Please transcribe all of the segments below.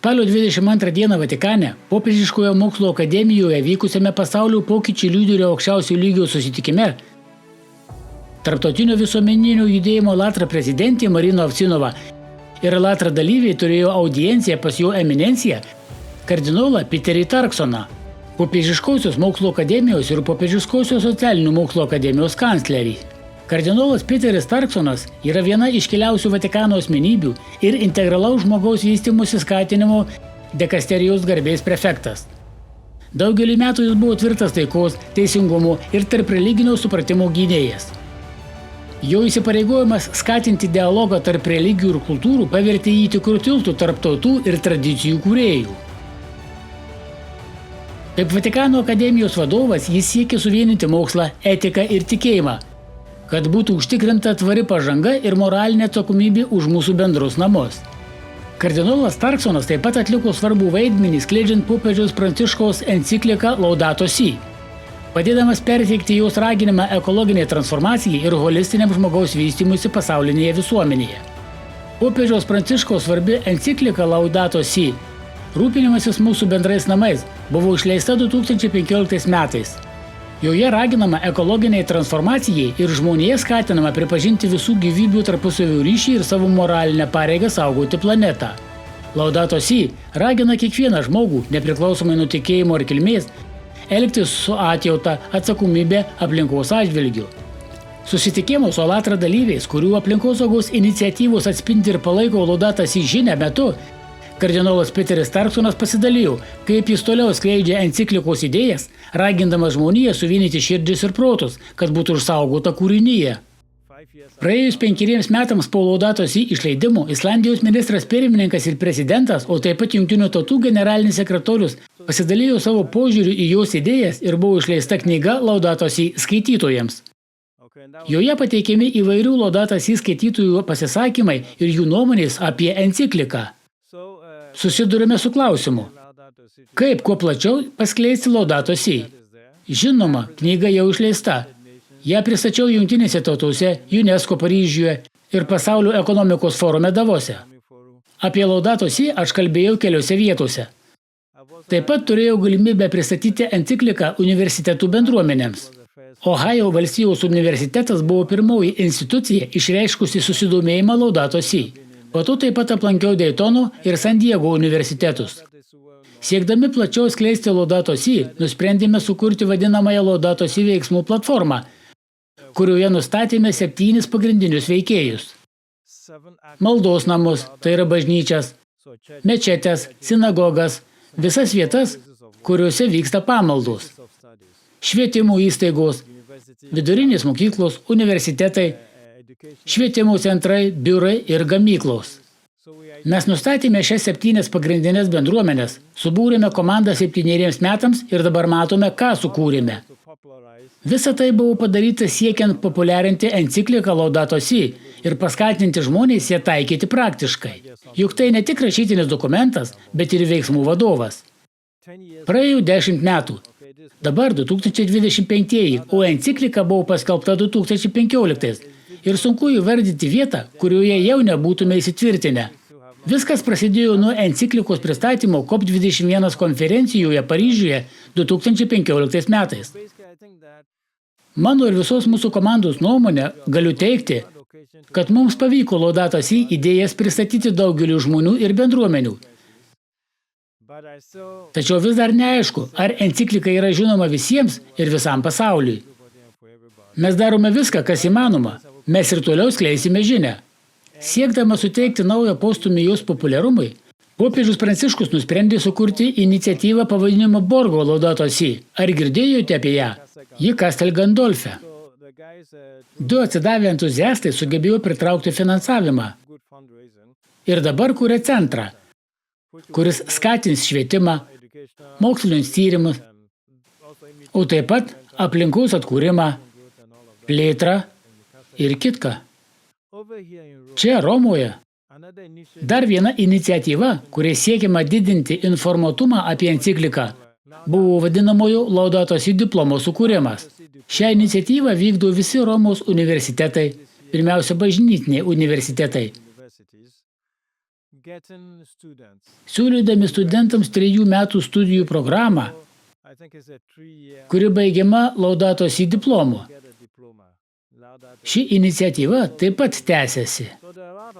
Spalio 22 dieną Vatikane Popiežiškojo mokslo akademijoje vykusiame pasaulio pokyčių lyderių aukščiausio lygio susitikime Tarptautinio visuomeninio judėjimo Latra prezidentė Marina Ovcinova ir Latra dalyviai turėjo audienciją pas jo eminenciją kardinolą Peterį Turksoną, Popiežiškosios mokslo akademijos ir Popiežiškosios socialinių mokslo akademijos kanclerį. Kardinolas Peteris Turksonas yra viena iškiliausių Vatikano asmenybių ir integralaus žmogaus vystymosi skatinimo dikasterijos garbės prefektas. Daugelį metų jis buvo tvirtas taikos, teisingumo ir tarp religinio supratimo gynėjas. Jo įsipareigojimas skatinti dialogą tarp religijų ir kultūrų pavertė jį tikrų tiltų tarp tautų ir tradicijų kūrėjų. Kaip Vatikano akademijos vadovas jis siekė suvienyti mokslą, etiką ir tikėjimą, kad būtų užtikrinta tvari pažanga ir moralinė atsakomybė už mūsų bendrus namus. Kardinolas Turksonas taip pat atliko svarbų vaidmenį skleidžiant popiežiaus Pranciškaus encikliką Laudato Si, padėdamas perteikti jos raginimą ekologiniai transformacijai ir holistiniam žmogaus vystymuisi pasaulinėje visuomenėje. Popiežiaus Pranciškaus svarbi enciklika Laudato Si, rūpinimasis mūsų bendrais namais, buvo išleista 2015 metais. Joje raginama ekologiniai transformacijai ir žmonėje skatinama pripažinti visų gyvybių tarpusavio ryšį ir savo moralinę pareigą saugoti planetą. Laudato Si ragina kiekvieną žmogų, nepriklausomai nuo tikėjimo ar kilmės, elgtis su atjauta, atsakomybė aplinkos atžvilgiu. Susitikimo su Latra dalyviais, kurių aplinkosaugos iniciatyvos atspindi ir palaiko Laudato Si žinią metu, kardinolas Peteris Turksonas pasidalijo, kaip jis toliau skleidžia enciklikos idėjas, ragindamas žmoniją suvienyti širdis ir protus, kad būtų išsaugota kūrinyje. Praėjus 5 metams po Laudato Si išleidimo, Islandijos ministras pirmininkas ir prezidentas, o taip pat Jungtinių tautų generalinis sekretorius pasidalijo savo požiūriu į jos idėjas ir buvo išleista knyga Laudato Si skaitytojams. Joje pateikiami įvairių Laudato Si skaitytojų pasisakymai ir jų nuomonės apie encikliką. Susidurime su klausimu, kaip kuo plačiau paskleisti Laudato Si. Žinoma, knyga jau išleista. Ją pristačiau Jungtinėse tautose, UNESCO Paryžiuje ir Pasaulio ekonomikos forume Davose. Apie Laudato Si aš kalbėjau keliose vietose. Taip pat turėjau galimybę pristatyti encikliką universitetų bendruomenėms. Ohajo valstijos universitetas buvo pirmoji institucija išreiškusi susidomėjimą Laudato Si. Po to taip pat aplankiau Daytono ir San Diego universitetus. Siekdami plačiau skleisti Laudato Si, nusprendėme sukurti vadinamąją Laudato Si veiksmų platformą, kurioje nustatėme 7 pagrindinius veikėjus. Maldos namus, tai yra bažnyčias, mečetes, sinagogas, visas vietas, kuriuose vyksta pamaldos. Švietimo įstaigos, vidurinės mokyklos, universitetai, švietimo centrai, biurai ir gamyklos. Mes nustatėme šias 7 pagrindinės bendruomenės, subūrėme komandą 7 metams ir dabar matome, ką sukūrėme. Visa tai buvo padaryta siekiant populiarinti encikliką Laudato Si ir paskatinti žmonės ją taikyti praktiškai. Juk tai ne tik rašytinis dokumentas, bet ir veiksmų vadovas. Praėjo 10 metų. Dabar 2025, o enciklika buvo paskelbta 2015. Ir sunku įvardyti vietą, kurioje jau nebūtume įsitvirtinę. Viskas prasidėjo nuo enciklikos pristatymo COP21 konferencijoje Paryžiuje 2015 metais. Mano ir visos mūsų komandos nuomonė galiu teigti, kad mums pavyko Laudato Si idėjas pristatyti daugeliu žmonių ir bendruomenių. Tačiau vis dar neaišku, ar enciklika yra žinoma visiems ir visam pasauliui. Mes darome viską, kas įmanoma. Mes ir toliau skleisime žinią. Siekdama suteikti naują postūmį jos populiarumui, popiežius Pranciškus nusprendė sukurti iniciatyvą pavadinimu Borgo Laudato Si. Ar girdėjote apie ją? Ji Castel Gandolfe. 2 atsidavę entuziastai sugebėjo pritraukti finansavimą. Ir dabar kuria centrą, kuris skatins švietimą, mokslinius tyrimus, o taip pat aplinkos atkūrimą, plėtrą ir kitką. Čia Romoje dar viena iniciatyva, kuria siekiama didinti informatumą apie encikliką, buvo vadinamojo Laudato Si diplomo sukūrimas. Šią iniciatyvą vykdo visi Romos universitetai, pirmiausia bažnytiniai universitetai. Siūlydami studentams 3 metų studijų programą, kuri baigiama Laudato Si diplomu. Ši iniciatyva taip pat tęsiasi.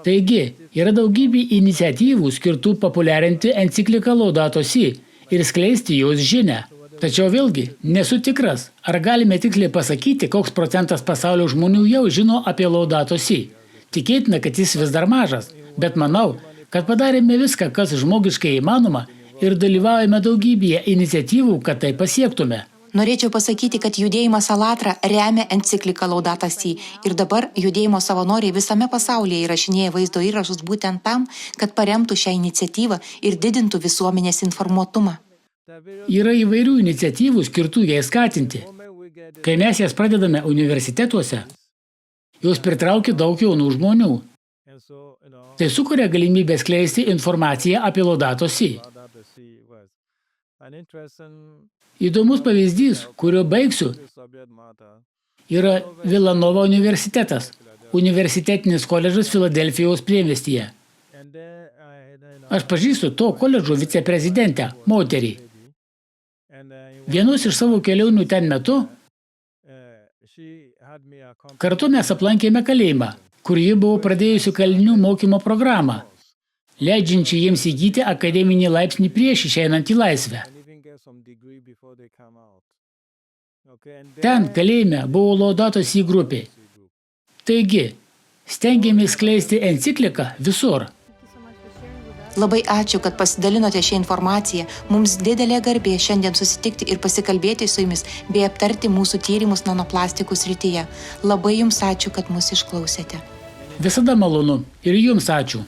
Taigi, yra daugybė iniciatyvų skirtų populiarinti encikliką Laudato Si ir skleisti jos žinią. Tačiau vėlgi, nesu tikras, ar galime tiksliai pasakyti, koks procentas pasaulio žmonių jau žino apie Laudato Si. Tikėtina, kad jis vis dar mažas, bet manau, kad padarėme viską, kas žmogiškai įmanoma ir dalyvaujame daugybėje iniciatyvų, kad tai pasiektume. Norėčiau pasakyti, kad judėjimas Alatra remia encikliką Laudato Si ir dabar judėjimo savanoriai visame pasaulyje įrašinėja vaizdo įrašus būtent tam, kad paremtų šią iniciatyvą ir didintų visuomenės informuotumą. Yra įvairių iniciatyvų skirtų jai skatinti. Kai mes jas pradedame universitetuose, jos pritraukia daug jaunų žmonių. Tai sukuria galimybę skleisti informaciją apie Laudato Si. Įdomus pavyzdys, kurio baigsiu, yra Villanova universitetas, universitetinis koledžas Filadelfijos priemiestyje. Aš pažįstu to koledžo viceprezidentę, moterį. Vienus iš savo kelionių ten metu kartu mes aplankėme kalėjimą, kur ji buvo pradėjusi kalinių mokymo programą, leidžiančią jiems įgyti akademinį laipsnį prieš išeinant į laisvę. Ten kalėjime buvo Laudato Si grupė. Taigi, stengiamės skleisti encikliką visur. Labai ačiū, kad pasidalinote šią informaciją. Mums didelė garbė šiandien susitikti ir pasikalbėti su jumis bei aptarti mūsų tyrimus nanoplastikų srityje. Labai jums ačiū, kad mus išklausėte. Visada malonu ir jums ačiū.